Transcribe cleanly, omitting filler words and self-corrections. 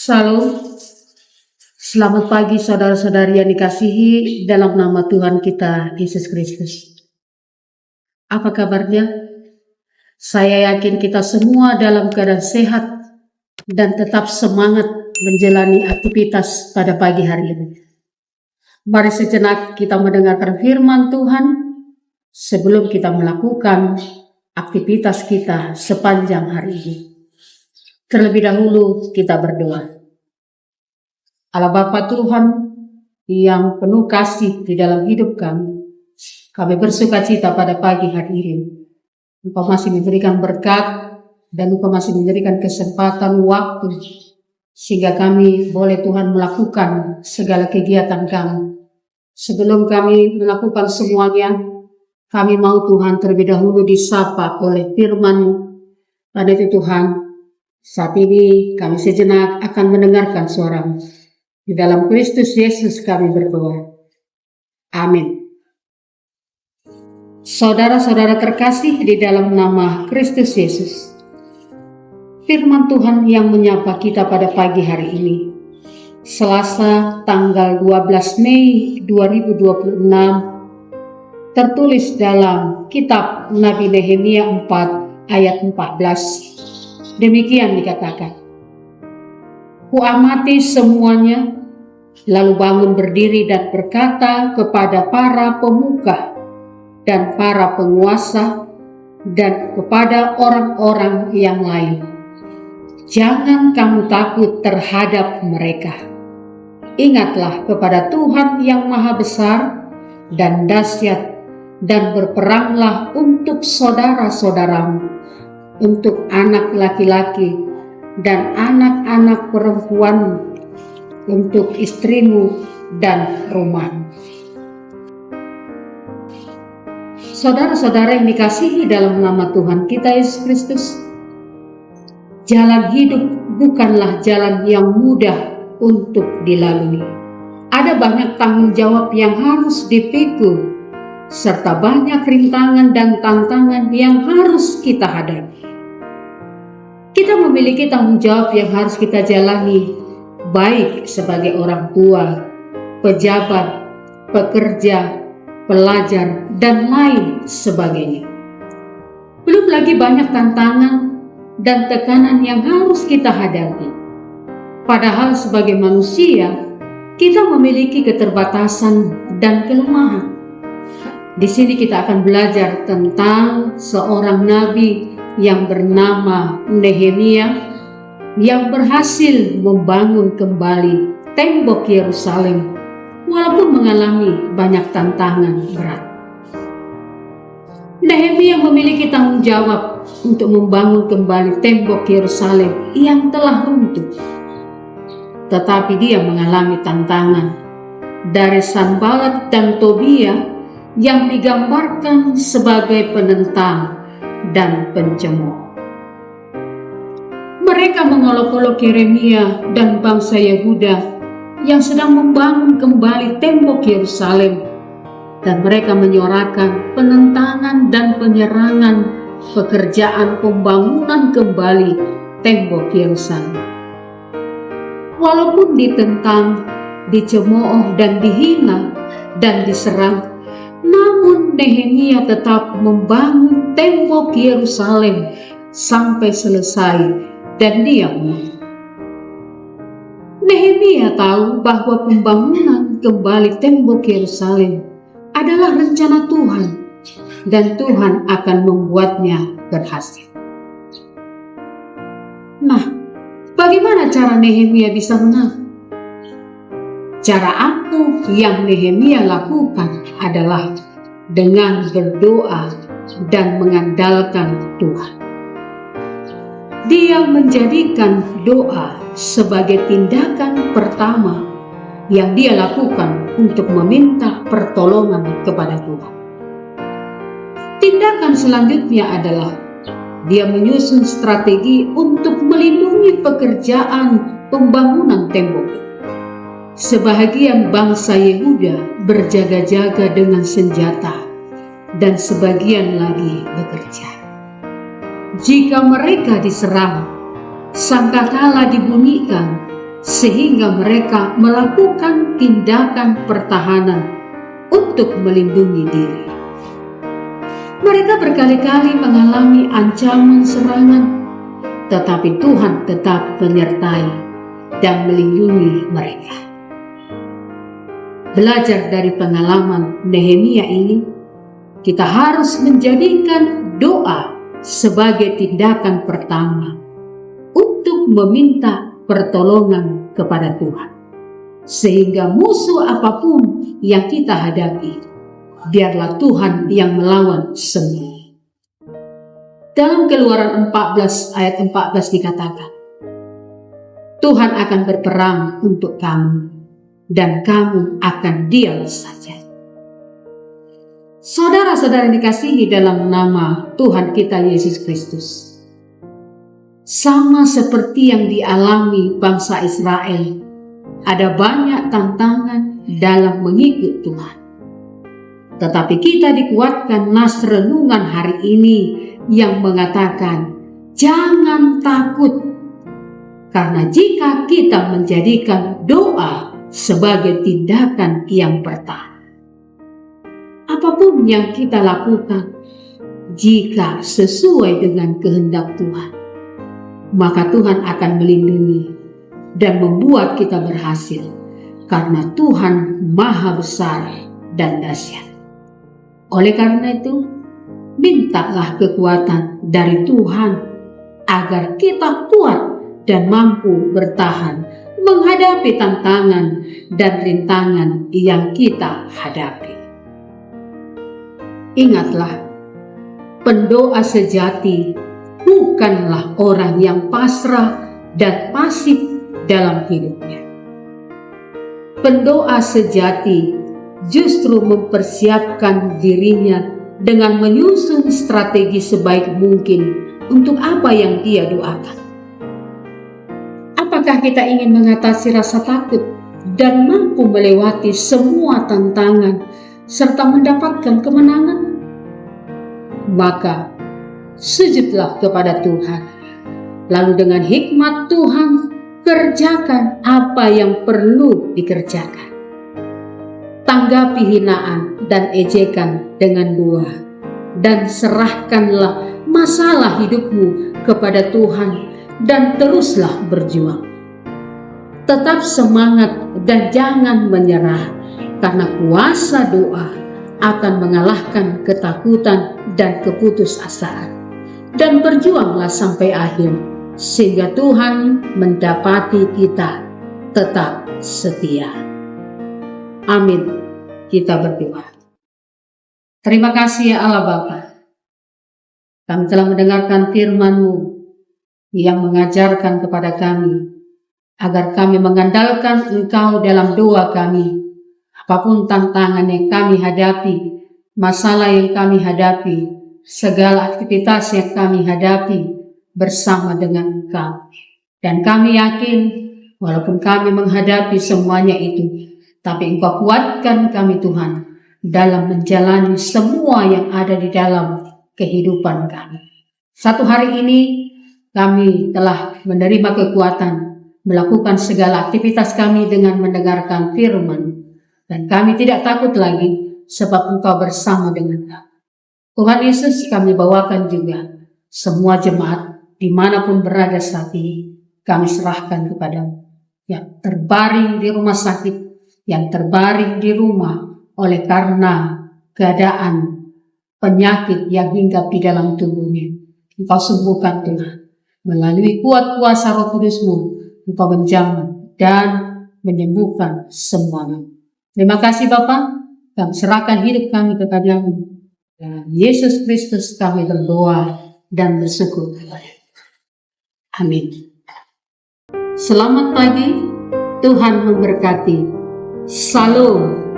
Salam, selamat pagi saudara-saudari yang dikasihi dalam nama Tuhan kita Yesus Kristus. Apa kabarnya? Saya yakin kita semua dalam keadaan sehat dan tetap semangat menjalani aktivitas pada pagi hari ini. Mari sejenak kita mendengarkan firman Tuhan sebelum kita melakukan aktivitas kita sepanjang hari ini. Terlebih dahulu kita berdoa. Allah Bapa Tuhan yang penuh kasih di dalam hidup kami bersuka cita pada pagi hari ini. Engkau masih memberikan berkat dan Engkau masih memberikan kesempatan waktu sehingga kami boleh Tuhan melakukan segala kegiatan kami. Sebelum kami melakukan semuanya, kami mau Tuhan terlebih dahulu disapa oleh firman-Mu. Pada itu Tuhan, saat ini kami sejenak akan mendengarkan suara-Mu. Di dalam Kristus Yesus kami berdoa. Amin. Saudara-saudara terkasih di dalam nama Kristus Yesus, firman Tuhan yang menyapa kita pada pagi hari ini, Selasa tanggal 12 Mei 2026, tertulis dalam kitab Nabi Nehemia 4 ayat 14. Demikian dikatakan, "Kuamati semuanya, lalu bangun berdiri dan berkata kepada para pemuka dan para penguasa dan kepada orang-orang yang lain, jangan kamu takut terhadap mereka. Ingatlah kepada Tuhan yang Maha Besar dan dahsyat, dan berperanglah untuk saudara-saudaramu, untuk anak laki-laki dan anak-anak perempuanmu, untuk istrimu dan rumahmu." Saudara-saudara yang dikasihi dalam nama Tuhan kita Yesus Kristus, jalan hidup bukanlah jalan yang mudah untuk dilalui. Ada banyak tanggung jawab yang harus dipikul, serta banyak rintangan dan tantangan yang harus kita hadapi. Kita memiliki tanggung jawab yang harus kita jalani, baik sebagai orang tua, pejabat, pekerja, pelajar, dan lain sebagainya. Belum lagi banyak tantangan dan tekanan yang harus kita hadapi. Padahal sebagai manusia, kita memiliki keterbatasan dan kelemahan. Di sini kita akan belajar tentang seorang nabi yang bernama Nehemia yang berhasil membangun kembali tembok Yerusalem walaupun mengalami banyak tantangan berat. Nehemia memiliki tanggung jawab untuk membangun kembali tembok Yerusalem yang telah runtuh. Tetapi dia mengalami tantangan dari Sanballat dan Tobia yang digambarkan sebagai penentang dan pencemooh. Mereka mengolok-olok Yeremia dan bangsa Yehuda yang sedang membangun kembali tembok Yerusalem, dan mereka menyuarakan penentangan dan penyerangan pekerjaan pembangunan kembali tembok Yerusalem. Walaupun ditentang, dicemooh dan dihina dan diserang, namun Nehemia tetap membangun tembok Yerusalem sampai selesai dan dia menang. Nehemia tahu bahwa pembangunan kembali tembok Yerusalem adalah rencana Tuhan dan Tuhan akan membuatnya berhasil. Nah, bagaimana cara Nehemia bisa menang? Cara ampuh yang Nehemia lakukan adalah dengan berdoa dan mengandalkan Tuhan. Dia menjadikan doa sebagai tindakan pertama yang dia lakukan untuk meminta pertolongan kepada Tuhan. Tindakan selanjutnya adalah dia menyusun strategi untuk melindungi pekerjaan pembangunan tembok. Sebahagian bangsa Yehuda berjaga-jaga dengan senjata dan sebagian lagi bekerja. Jika mereka diserang, sangkakala dibunyikan sehingga mereka melakukan tindakan pertahanan untuk melindungi diri. Mereka berkali-kali mengalami ancaman serangan, tetapi Tuhan tetap menyertai dan melindungi mereka. Belajar dari pengalaman Nehemia ini, kita harus menjadikan doa sebagai tindakan pertama untuk meminta pertolongan kepada Tuhan, sehingga musuh apapun yang kita hadapi, biarlah Tuhan yang melawan semua. Dalam Keluaran 14 ayat 14 dikatakan, Tuhan akan berperang untuk kamu, dan kamu akan diam saja. Saudara-saudara yang dikasihi dalam nama Tuhan kita Yesus Kristus, sama seperti yang dialami bangsa Israel, ada banyak tantangan dalam mengikut Tuhan. Tetapi kita dikuatkan nas renungan hari ini yang mengatakan, jangan takut, karena jika kita menjadikan doa sebagai tindakan yang pertama, apapun yang kita lakukan, jika sesuai dengan kehendak Tuhan, maka Tuhan akan melindungi dan membuat kita berhasil, karena Tuhan Maha Besar dan dahsyat. Oleh karena itu, mintalah kekuatan dari Tuhan agar kita kuat dan mampu bertahan menghadapi tantangan dan rintangan yang kita hadapi. Ingatlah, pendoa sejati bukanlah orang yang pasrah dan pasif dalam hidupnya. Pendoa sejati justru mempersiapkan dirinya dengan menyusun strategi sebaik mungkin untuk apa yang dia doakan. Apakah kita ingin mengatasi rasa takut dan mampu melewati semua tantangan serta mendapatkan kemenangan? Maka sujudlah kepada Tuhan, lalu dengan hikmat Tuhan kerjakan apa yang perlu dikerjakan. Tanggapi hinaan dan ejekan dengan doa, dan serahkanlah masalah hidupmu kepada Tuhan dan teruslah berjuang. Tetap semangat dan jangan menyerah, karena kuasa doa akan mengalahkan ketakutan dan keputusasaan. Dan berjuanglah sampai akhir, sehingga Tuhan mendapati kita tetap setia. Amin. Kita berdoa. Terima kasih ya Allah Bapa. Kami telah mendengarkan firman-Mu yang mengajarkan kepada kami agar kami mengandalkan Engkau dalam doa kami. Apapun tantangan yang kami hadapi, masalah yang kami hadapi, segala aktivitas yang kami hadapi bersama dengan Engkau. Dan kami yakin walaupun kami menghadapi semuanya itu, tapi Engkau kuatkan kami Tuhan dalam menjalani semua yang ada di dalam kehidupan kami. Satu hari ini kami telah menerima kekuatan melakukan segala aktivitas kami dengan mendengarkan firman. Dan kami tidak takut lagi sebab Engkau bersama dengan kami. Tuhan Yesus, kami bawakan juga semua jemaat dimanapun berada saat ini. Kami serahkan kepada-Mu yang terbaring di rumah sakit, yang terbaring di rumah oleh karena keadaan penyakit yang hinggap di dalam tubuhnya. Engkau sembuhkan Tuhan. Melalui kuat kuasa Roh Kudus-Mu, Engkau menjamah dan menyembuhkan semuanya. Terima kasih Bapa, kami serahkan hidup kami kepada-Mu. Dan Yesus Kristus kami berdoa dan bersyukur. Amin. Selamat pagi, Tuhan memberkati. Salam.